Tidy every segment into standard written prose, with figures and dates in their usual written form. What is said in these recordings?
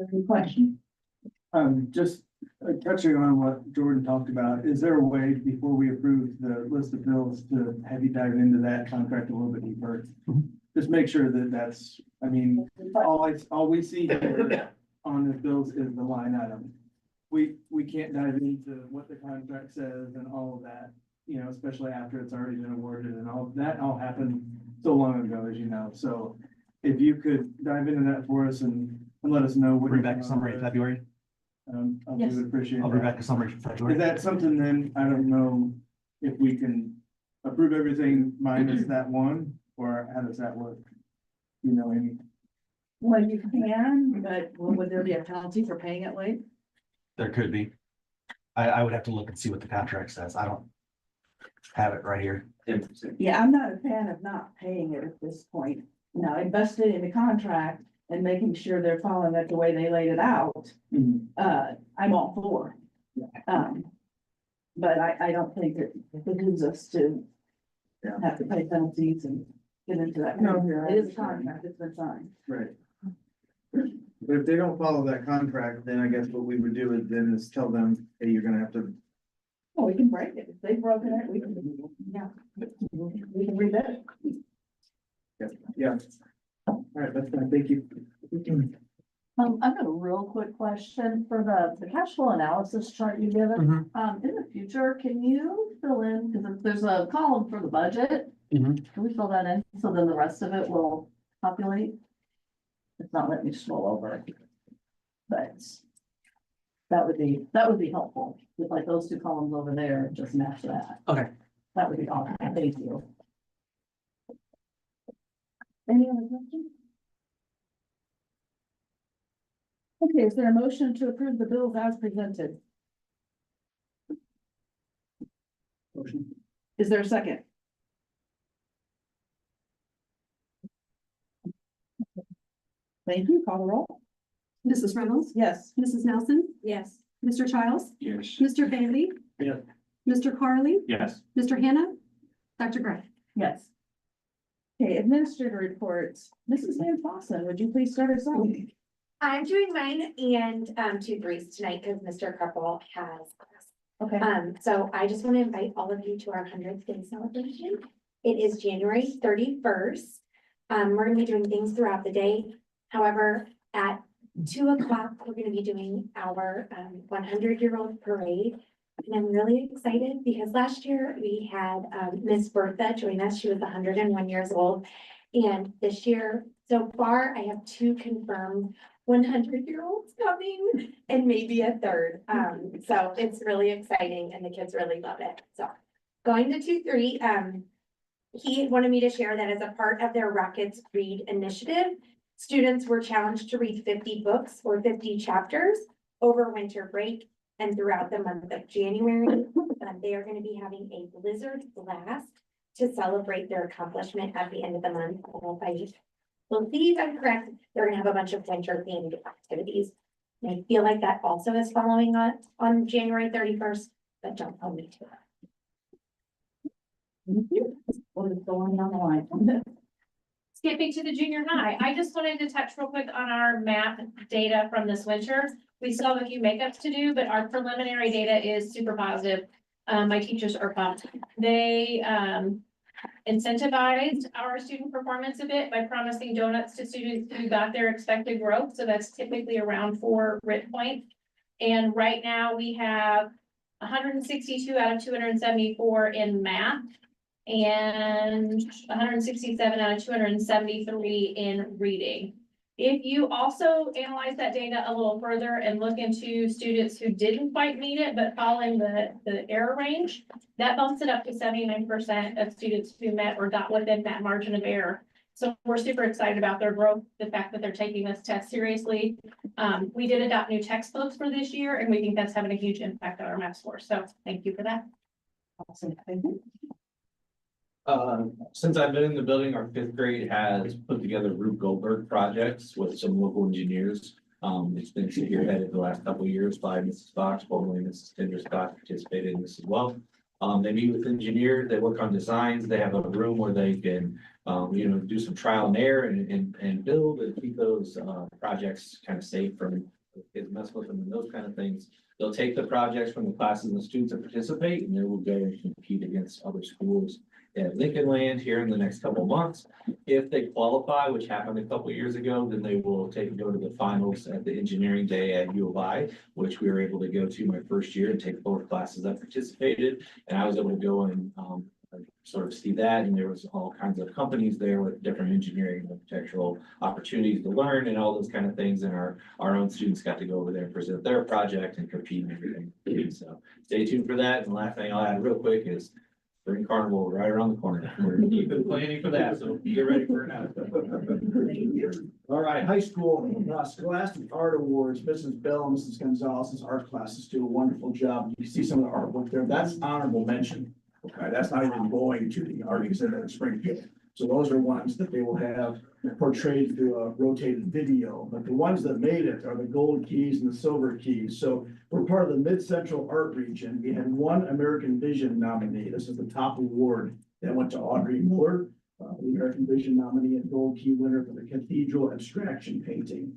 Any question? Just touching on what Jordan talked about, is there a way before we approve the list of bills to have you dive into that contract a little bit deeper? Just make sure that that's, I mean, all we see here on the bills is the line item. We can't dive into what the contract says and all of that, you know, especially after it's already been awarded and all that all happened so long ago, as you know. So if you could dive into that for us and let us know. Bring back a summary in February. I Yes. would appreciate I'll bring that. back a summary in February. Is that something then, I don't know if we can approve everything minus that one, or how does that work? You know, Amy? Well, you can, but would there be a penalty for paying it late? There could be. I would have to look and see what the contract says. I don't have it right here. Yeah, I'm not a fan of not paying it at this point. Now, invested in the contract and making sure they're following it the way they laid it out, I'm all for. But I don't think it behooves us to Yeah. have to pay penalties and get into that. No, It is a contract, it's been signed. Right. But if they don't follow that contract, then I guess what we would do is tell them, hey, you're gonna have to. Oh, we can break it. If they've broken it, we can, yeah. We can rebid it. Yeah. All right, that's fine, thank you. I've got a real quick question for the cash flow analysis chart you given. In the future, can you fill in, because there's a column for the budget? Mhm. Can we fill that in? So then the rest of it will populate? It's not letting me scroll over. But that would be helpful. With like those two columns over there, just match that. Okay. That would be awesome. Thank you. Any other questions? Okay, is there a motion to approve the bills as presented? Motion. Is there a second? Thank you, call the roll. Mrs. Reynolds, Yes. Mrs. Nelson, Yes. Mr. Childs, Yes. Mr. Bailey. Yeah. Mr. Carly, Yes. Mr. Hannah, Dr. Gray. Yes. Okay, administrator reports. Mrs. Van Fossen, would you please start us off? I'm doing mine and 2 3s tonight because Mr. Carpel has class. Okay. So I just want to invite all of you to our 100th day celebration. It is January 31st. We're gonna be doing things throughout the day. However, at 2 o'clock, we're gonna be doing our 100-year-old parade. And I'm really excited because last year we had Miss Bertha join us. She was 101 years old. And this year, so far, I have 2 confirmed 100-year-olds coming and maybe a third. So it's really exciting and the kids really love it. So going to 2-3, he wanted me to share that as a part of their Rockets Read initiative, students were challenged to read 50 books or 50 chapters over winter break and throughout the month of January. They are going to be having a Blizzard Blast to celebrate their accomplishment at the end of the month. And if I believe I'm correct, they're gonna have a bunch of winter themed activities. And I feel like that also is following on January 31st, but don't hold me to it. What is going on the line? Skipping to the junior high, I just wanted to touch real quick on our math data from this winter. We still have a few makeups to do, but our preliminary data is super positive. My teachers are pumped. They incentivized our student performance a bit by promising donuts to students who got their expected growth. So that's typically around 4 grit points. And right now we have 162 out of 274 in math and 167 out of 273 in reading. If you also analyze that data a little further and look into students who didn't quite meet it, but fall in the error range, that bumps it up to 79% of students who met or got within that margin of error. So we're super excited about their growth, the fact that they're taking this test seriously. We did adopt new textbooks for this year, and we think that's having a huge impact on our math score. So thank you for that. Awesome, thank you. Since I've been in the building, our 5th grade has put together Rube Goldberg projects with some local engineers. It's been spearheaded the last couple of years by Mrs. Fox, formerly Mrs. Tinderstock participated in this as well. They meet with engineers, they work on designs, they have a room where they can, do some trial and error and build and keep those, projects kind of safe from kids messing with them and those kind of things. They'll take the projects from the classes and the students that participate, and they will go and compete against other schools at Lincoln Land here in the next couple of months. If they qualify, which happened a couple of years ago, then they will go to the finals at the engineering day at U of I, which we were able to go to my first year and take both classes that participated. And I was able to go and sort of see that, and there was all kinds of companies there with different engineering and architectural opportunities to learn and all those kind of things. And our own students got to go over there and present their project and compete and everything. So stay tuned for that. And the last thing I'll add real quick is Spring Carnival right around the corner. We're keeping planning for that, so get ready for it now. All right, high school, Scholastic Art Awards, Mrs. Bell and Mrs. Gonzalez's art classes do a wonderful job. You see some of the artwork there, that's honorable mention. Okay, that's not even going to the art exhibit in Springfield. So those are ones that they will have portrayed through a rotated video, but the ones that made it are the gold keys and the silver keys. So we're part of the Mid-Central Art Region. We had one American Vision nominee. This is the top award that went to Audrey Miller, the American Vision nominee and gold key winner for the Cathedral Abstraction Painting.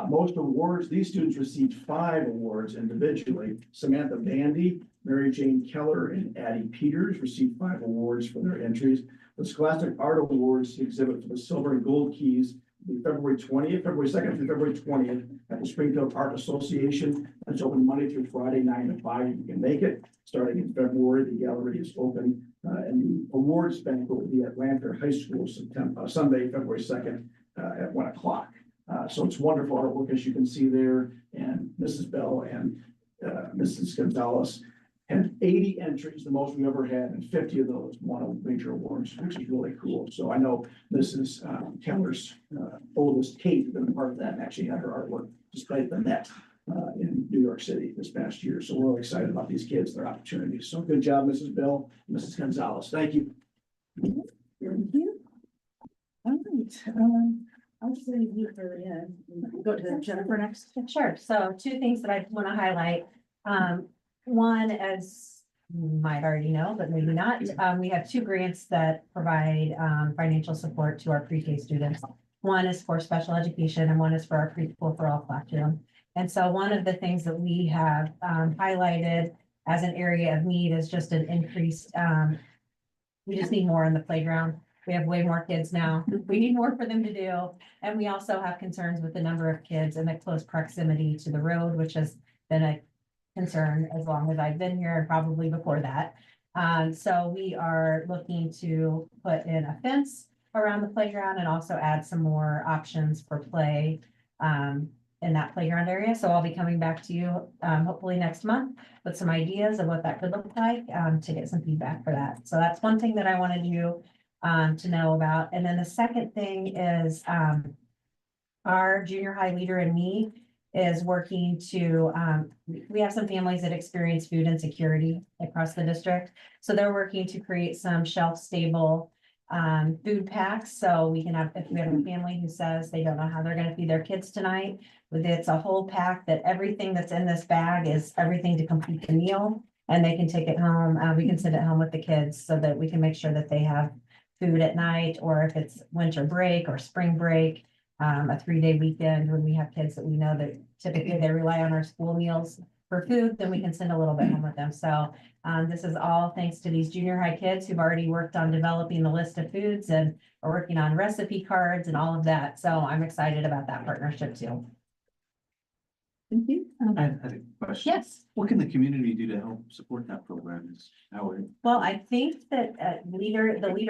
Most awards, these students received 5 awards individually. Samantha Bandy, Mary Jane Keller, and Addie Peters received 5 awards for their entries. The Scholastic Art Awards exhibit for the silver and gold keys will be February 2nd through February 20th at the Springfield Art Association. It's open Monday through Friday, 9 to 5. You can make it. Starting in February, the gallery is open. And the awards banquet will be at Lanphier High School Sunday, February 2nd at 1 o'clock. So it's wonderful artwork, as you can see there. And Mrs. Bell and Mrs. Gonzalez had 80 entries, the most we ever had, and 50 of those won major awards, which is really cool. So I know Mrs. Keller's oldest, Kate, been a part of that and actually had her artwork displayed at the Net in New York City this past year. So we're really excited about these kids, their opportunities. So good job, Mrs. Bell, Mrs. Gonzalez. Thank you. Thank you. All right, I'll just leave you for the end. Go to Jennifer next. Sure. So 2 things that I want to highlight. One, as you might already know, but maybe not, we have 2 grants that provide financial support to our pre-K students. One is for special education and one is for our preschool for all classroom. And so one of the things that we have highlighted as an area of need is just an increased, we just need more in the playground. We have way more kids now. We need more for them to do. And we also have concerns with the number of kids and the close proximity to the road, which has been a concern as long as I've been here and probably before that. So we are looking to put in a fence around the playground and also add some more options for play in that playground area. So I'll be coming back to you hopefully next month with some ideas of what that could look like to get some feedback for that. So that's one thing that I wanted you to know about. And then the second thing is our junior high leader in me is working to, we have some families that experience food insecurity across the district. So they're working to create some shelf stable food packs. So we can have, if we have a family who says they don't know how they're going to feed their kids tonight, it's a whole pack that everything that's in this bag is everything to complete the meal. And they can take it home. We can send it home with the kids so that we can make sure that they have food at night, or if it's winter break or spring break, a 3-day weekend when we have kids that we know that typically they rely on our school meals for food, then we can send a little bit home with them. So this is all thanks to these junior high kids who've already worked on developing the list of foods and are working on recipe cards and all of that. So I'm excited about that partnership too. Thank you. I have a question. Yes. What can the community do to help support that program? Well, I think that the leader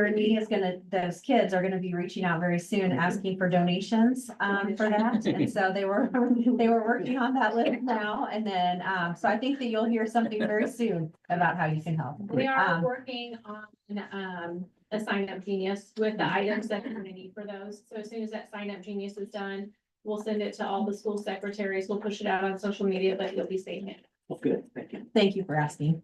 in me is those kids are gonna be reaching out very soon, asking for donations for that. And so they were working on that list now. And then, so I think that you'll hear something very soon about how you can help. We are working on a sign up genius with the items that you're gonna need for those. So as soon as that sign up genius is done, we'll send it to all the school secretaries. We'll push it out on social media, but you'll be seeing it Good, thank you. Thank you for asking.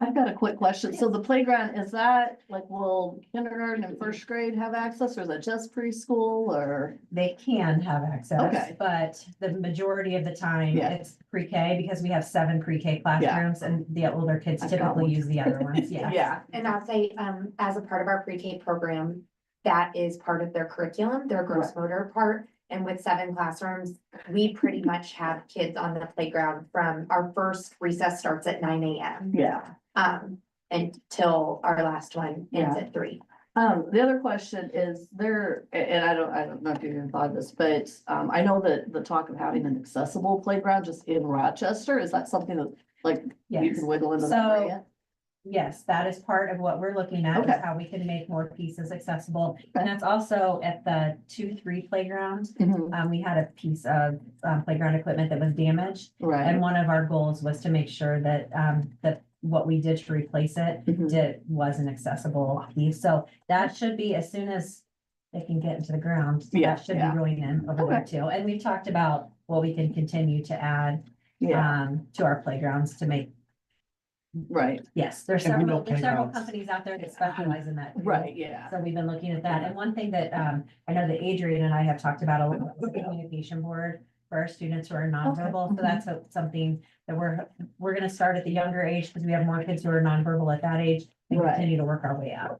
I've got a quick question. So the playground, is that like, will kindergarten and first grade have access, or is it just preschool, or? They can have access. Okay. But the majority of the time, Yeah. it's pre-K because we have 7 pre-K classrooms and the older kids I've got typically one. use the other ones, yeah. Yeah. And I'll say, as a part of our pre-K program, that is part of their curriculum, their gross motor part. And with 7 classrooms, we pretty much have kids on the playground from our first recess starts at 9 AM. Yeah. Until our last one ends at 3. The other question is there, and I don't know if you even thought of this, but, I know that the talk of having an accessible playground just in Rochester, is that something that, like, you Yes. can wiggle into that So- grant? Yes, that is part of what we're looking at, is Okay. how we can make more pieces accessible. And that's also at the 2-3 playground. Mhm. We had a piece of playground equipment that was damaged. Right. And one of our goals was to make sure that, that what we did to replace it Mhm. was an accessible piece. So that should be as soon as they can get into the ground. Yeah, That should yeah. be going in over there too. And we've talked about what we can continue to add Yeah, to our playgrounds to make, right, yes, there's And we know several playgrounds- companies out there that specialize in that. too. right, yeah. So we've been looking at that. And one thing that I know that Adrian and I have talked about a little bit, is the communication board for our students who are nonverbal. So that's something that we're gonna start at the younger age because we have more kids who are nonverbal at that age and Right. continue to work our way out.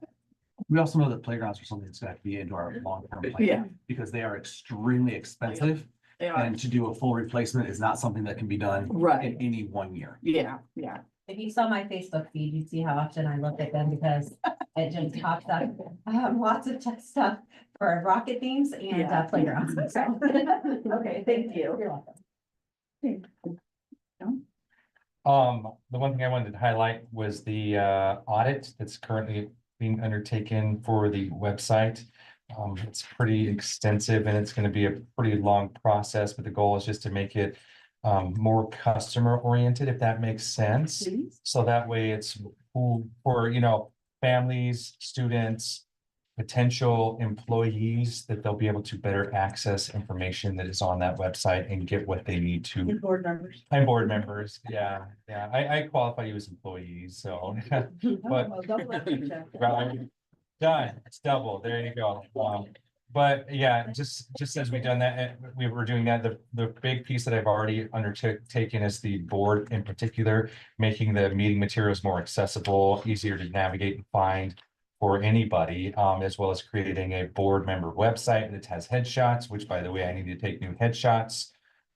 We also know that playgrounds are something that's gonna be into our long-term plan. Yeah. Because they are extremely expensive, They are. and to do a full replacement is not something that can be done in Right, any 1 year. yeah, yeah. If you saw my Facebook feed, you'd see how often I look at them because it just pops up. I have lots of tech stuff for rocket themes and Yeah. playgrounds. So, okay, thank you. You're welcome. The one thing I wanted to highlight was the audit that's currently being undertaken for the website. It's pretty extensive and it's gonna be a pretty long process, but the goal is just to make it more customer oriented, if that makes sense. Please. So that way it's for, families, students, potential employees, that they'll be able to better access information that is on that website and get what they need to. And board members. I'm board members, yeah, I qualify you as employees, so. But- Oh, don't let me check. Right. Done, it's double, there you go. But yeah, just as we've done that, we were doing that, the big piece that I've already undertaken is the board in particular, making the meeting materials more accessible, easier to navigate and find for anybody, as well as creating a board member website that has headshots, which, by the way, I need to take new headshots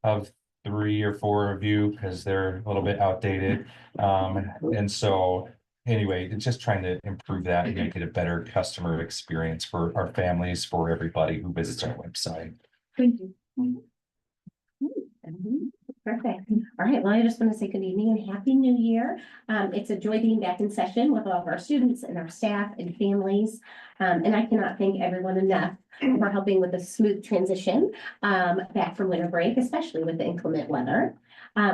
of 3 or 4 of you because they're a little bit outdated. And so anyway, it's just trying to improve that and make it a better customer experience for our families, for everybody who visits our website. Thank you. Perfect. All right. Well, I just want to say good evening and happy new year. It's a joy being back in session with all of our students and our staff and families. And I cannot thank everyone enough for helping with a smooth transition back from winter break, especially with the inclement weather.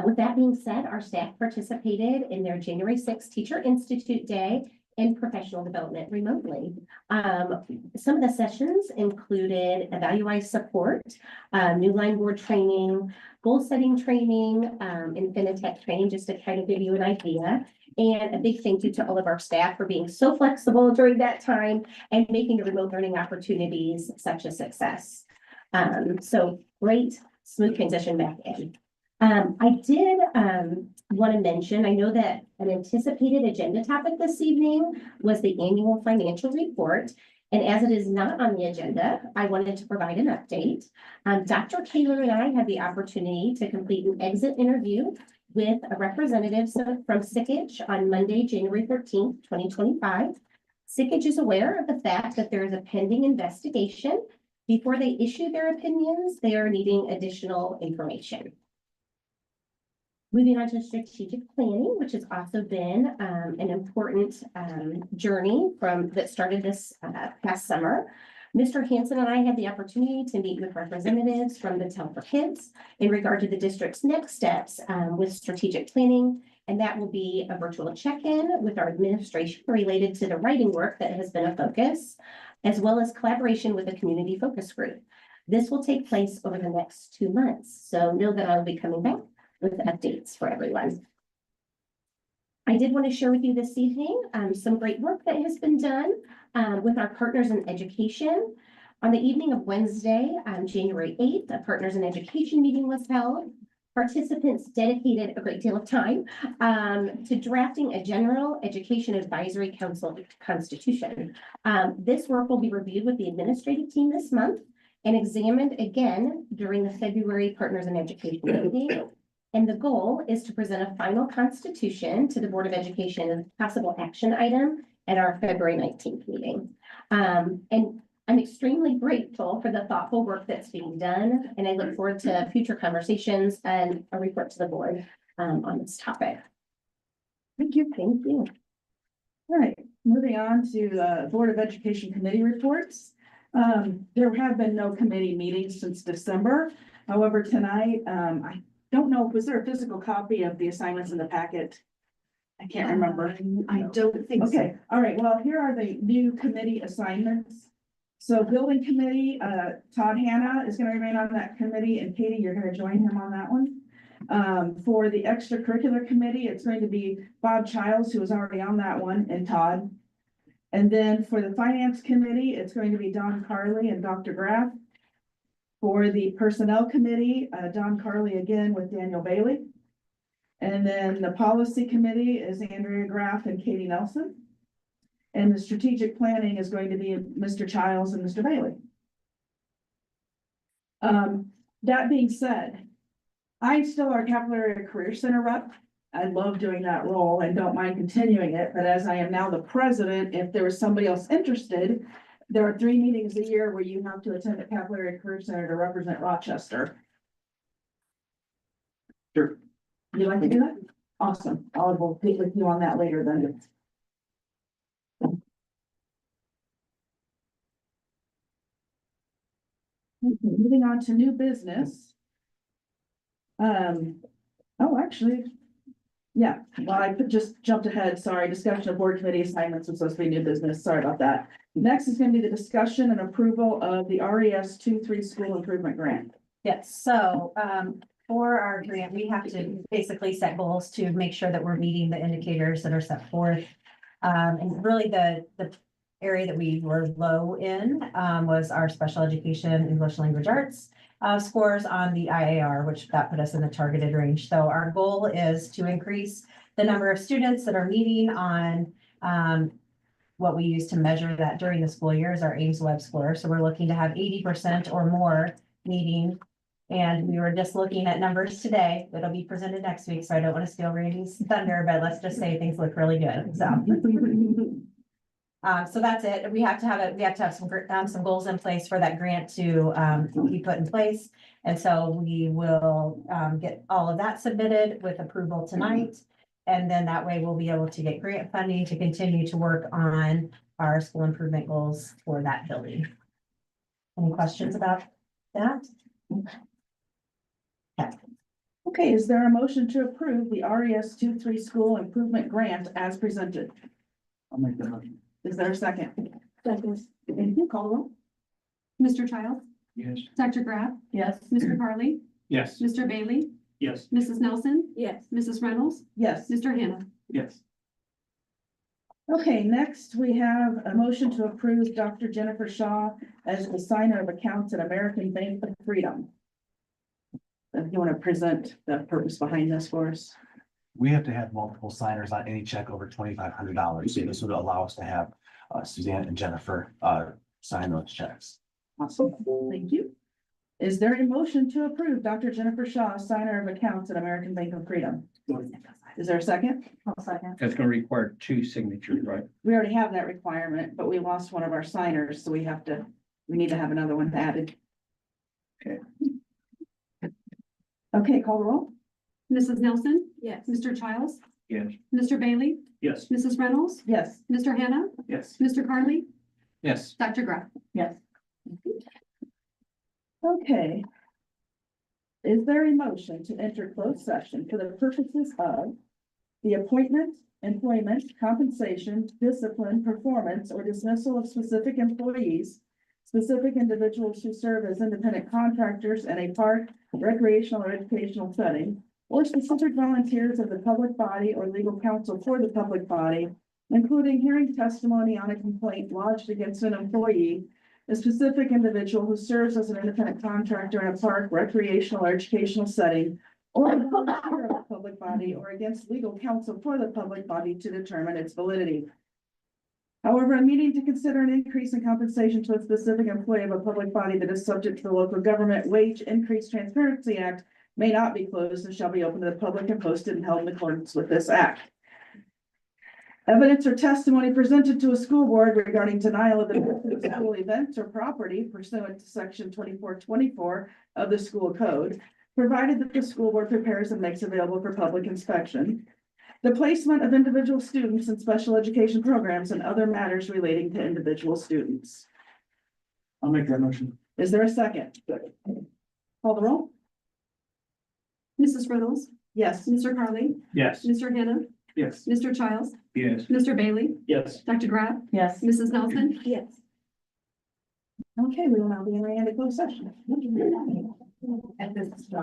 With that being said, our staff participated in their January 6th Teacher Institute Day and professional development remotely. Some of the sessions included Evaluate support, new line board training, goal setting training, Infinitec training, just to kind of give you an idea. And a big thank you to all of our staff for being so flexible during that time and making the remote learning opportunities such a success. So great, smooth transition back in. I did want to mention, I know that an anticipated agenda topic this evening was the annual financial report. And as it is not on the agenda, I wanted to provide an update. Dr. Kaler and I had the opportunity to complete an exit interview with a representative from Sickage on Monday, January 13th, 2025. Sickage is aware of the fact that there is a pending investigation. Before they issue their opinions, they are needing additional information. Moving on to strategic planning, which has also been an important journey that started this past summer. Mr. Hanson and I had the opportunity to meet with representatives from the Battelle for Kids in regard to the district's next steps with strategic planning. And that will be a virtual check-in with our administration related to the writing work that has been a focus, as well as collaboration with a community focus group. This will take place over the next 2 months. So know that I'll be coming back with updates for everyone. I did want to share with you this evening, some great work that has been done, with our partners in education. On the evening of Wednesday, January 8th, a Partners in Education meeting was held. Participants dedicated a great deal of time, to drafting a general education advisory council constitution. This work will be reviewed with the administrative team this month and examined again during the February Partners in Education meeting. And the goal is to present a final constitution to the Board of Education as a possible action item at our February 19th meeting. And I'm extremely grateful for the thoughtful work that's being done, and I look forward to future conversations and a report to the board on this topic. Thank you. Thank you. All right, moving on to the Board of Education committee reports. There have been no committee meetings since December. However, tonight, I don't know, was there a physical copy of the assignments in the packet? I can't remember. I don't think so. Okay, all right, well, here are the new committee assignments. So building committee, Todd Hanna is gonna remain on that committee, and Katie, you're gonna join him on that one. For the extracurricular committee, it's going to be Bob Childs, who was already on that one, and Todd. And then for the finance committee, it's going to be Don Carly and Dr. Graff. For the personnel committee, Don Carly again with Daniel Bailey. And then the policy committee is Andrea Graff and Katie Nelson. And the strategic planning is going to be Mr. Childs and Mr. Bailey. That being said, I'm still our Capillary Career Center rep. I love doing that role and don't mind continuing it, but as I am now the president, if there was somebody else interested, there are 3 meetings a year where you have to attend the Capillary Career Center to represent Rochester. Sure. You like to do that? Awesome. I will get with you on that later then. Okay, moving on to new business. Oh, actually. Yeah, well, I just jumped ahead. Sorry, discussion of board committee assignments was supposed to be new business. Sorry about that. Next is gonna be the discussion and approval of the RES 2-3 school improvement grant. Yes, so for our grant, we have to basically set goals to make sure that we're meeting the indicators that are set forth. And really the area that we were low in was our special education, English language arts scores on the IAR, which that put us in the targeted range. So our goal is to increase the number of students that are meeting on what we use to measure that during the school year is our Ames Web score. So we're looking to have 80% or more meeting. And we were just looking at numbers today that'll be presented next week. So I don't want to steal Randy's thunder, but let's just say things look really good. So. So that's it. We have to have some goals in place for that grant to be put in place. And so we will get all of that submitted with approval tonight. And then that way we'll be able to get grant funding to continue to work on our school improvement goals for that building. Any questions about that? Okay, is there a motion to approve the RES 2-3 school improvement grant as presented? I'll make that motion. Is there a second? Second. Thank you, call roll. Mr. Childs, Yes. Dr. Graff, Yes. Mr. Carly, Yes. Mr. Bailey, Yes. Mrs. Nelson, Yes. Mrs. Reynolds, Yes. Mr. Hannah. Yes. Okay, next we have a motion to approve Dr. Jennifer Shaw as the signer of accounts at American Bank of Freedom. If you want to present the purpose behind this for us. We have to have multiple signers on any check over $2,500. So this would allow us to have Suzanne and Jennifer sign those checks. Awesome, thank you. Is there a motion to approve Dr. Jennifer Shaw, signer of accounts at American Bank of Freedom? Is there a second? I'll second. That's gonna require 2 signatures, right? We already have that requirement, but we lost one of our signers, so we need to have another one added. Okay. Okay, call the roll. Mrs. Nelson, Yes. Mr. Childs, Yes. Mr. Bailey, Yes. Mrs. Reynolds, Yes. Mr. Hannah, Yes. Mr. Carly, Yes. Dr. Graff. Yes. Okay. Is there a motion to enter closed session for the purposes of the appointment, employment, compensation, discipline, performance, or dismissal of specific employees, specific individuals who serve as independent contractors in a park, recreational, or educational setting, or specific volunteers of the public body or legal counsel for the public body, including hearing testimony on a complaint lodged against an employee, a specific individual who serves as an independent contractor in a park, recreational, or educational setting, or a volunteer of the public body, or against legal counsel for the public body to determine its validity. However, a meeting to consider an increase in compensation to a specific employee of a public body that is subject to the Local Government Wage Increase Transparency Act may not be closed and shall be open to the public and posted and held in accordance with this act. Evidence or testimony presented to a school board regarding denial of the school event or property pursuant to section 2424 of the school code, provided that the school board prepares and makes available for public inspection. The placement of individual students in special education programs and other matters relating to individual students. I'll make that motion. Is there a second? Call the roll? Mrs. Reynolds, Yes. Mr. Carly, Yes. Mr. Hannah, Yes. Mr. Childs, Yes. Mr. Bailey, Yes. Dr. Graf, Yes. Mrs. Nelson. Yes. Okay, we will now be in a closed session. At this start.